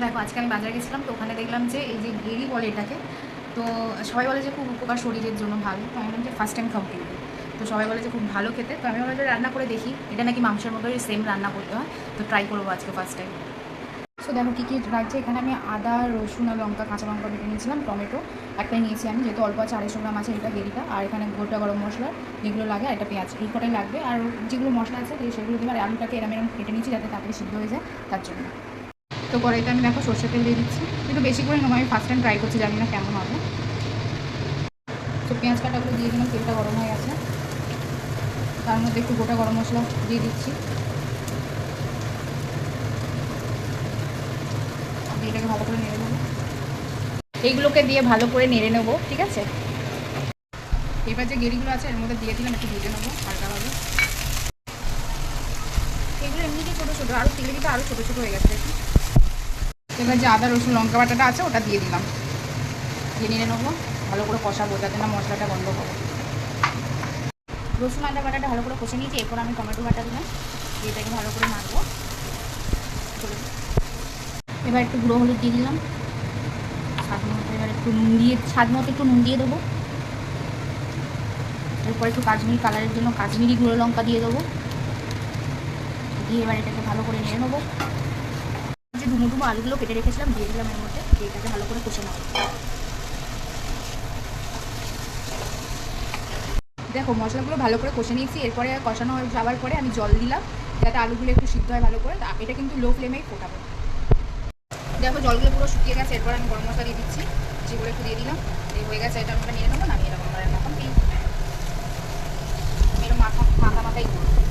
দেখো আজকে আমি বাজারে গেছিলাম, তো ওখানে দেখলাম যে এই যে গেরি বলে এটাকে, তো সবাই বলে যে খুব উপকার, শরীরের জন্য ভালো। তো আমি ভাবলাম যে ফার্স্ট টাইম খাবো কিন্তু, তো সবাই বলে যে খুব ভালো খেতে, তো আমি ভাবলাম যে রান্না করে দেখি। এটা নাকি মাংসের মতোই সেম রান্না করতে হয়, তো ট্রাই করবো আজকে ফার্স্ট টাইম। সো দেখো কী কী লাগছে এখানে। আমি আদা, রসুন আর লঙ্কা, কাঁচা লঙ্কা বেটে নিয়েছিলাম, টমেটো একটাই নিয়েছি আমি, যেহেতু অল্প আছে 250 গ্রাম আছে এটা গেরিটা, আর এখানে গোটা গরম মশলা যেগুলো লাগে, আর একটা পেঁয়াজ, এই কটাই লাগবে। আর যেগুলো মশলা আছে সেগুলো দেবে, আর আলুটাকে এরম এরম কেটে নিয়েছি যাতে তাড়াতাড়ি সিদ্ধ হয়ে যায় তার জন্য। তো কড়াইতে আমি দেখো সর্ষের তেল দিয়ে দিচ্ছি, কিন্তু বেশি করে নেবো, আমি ফার্স্ট টাইম ট্রাই করছি, জানি না কেমন হবে। তো পেঁয়াজ কাটাগুলো দিয়ে দিলাম, তেলটা গরম হয়ে গেছে, তার মধ্যে একটু গোটা গরম মশলা দিয়ে দিচ্ছি, এটাকে ভালো করে নেড়ে নেবো। এইগুলোকে দিয়ে ভালো করে নেড়ে নেবো, ঠিক আছে। এবার যে গেরিগুলো আছে এর মধ্যে দিয়ে দিলাম, একটু ভেজে নেবো হালকাভাবে। এগুলো এমনিতেই ছোটো ছোটো, আরও তেলে দিতে আরও ছোটো ছোটো হয়ে গেছে দেখুন। এবার যে আদা রসুন লঙ্কা বাটাটা আছে ওটা দিয়ে দিলাম, দিয়ে নিয়ে নেবো, ভালো করে কষাবো যাতে না মশলাটা গন্ধ হবে। রসুন আদা বাটাটা ভালো করে কষে নিয়েছি, এরপর আমি টমেটো বাটা দিলাম, এটাকে ভালো করে নাড়বো। এবার একটু গুঁড়ো হলুদ দিয়ে দিলাম স্বাদ মতো, এবার একটু নুন দিয়ে স্বাদ মতো একটু নুন দিয়ে দেবো। এরপর একটু কাশ্মীরি কালারের জন্য কাশ্মীরি গুঁড়ো লঙ্কা দিয়ে দেবো, দিয়ে এবার এটাকে ভালো করে নেড়ে নেবো। যে ডুমো ডুমো আলুগুলো কেটে রেখেছিলাম দিয়ে দিলাম এর মধ্যে, দিয়ে এটাকে ভালো করে কষে নেবো। দেখো মশলাগুলো ভালো করে কষে নিয়েছি, এরপরে কষানো যাওয়ার পরে আমি জল দিলাম যাতে আলুগুলো একটু সিদ্ধ হয় ভালো করে। এটা কিন্তু লো ফ্লেমেই ফোটাবো। দেখো জলগুলো পুরো শুকিয়ে গেছে, এরপর আমি গরম মশলা দিয়ে দিচ্ছি, যেগুলো একটু দিয়ে দিলাম, এই হয়ে গেছে। এটা আমরা নিয়ে নেবো, নামিয়ে নেবো। আমরা এখন মাখা মাখাই করবো।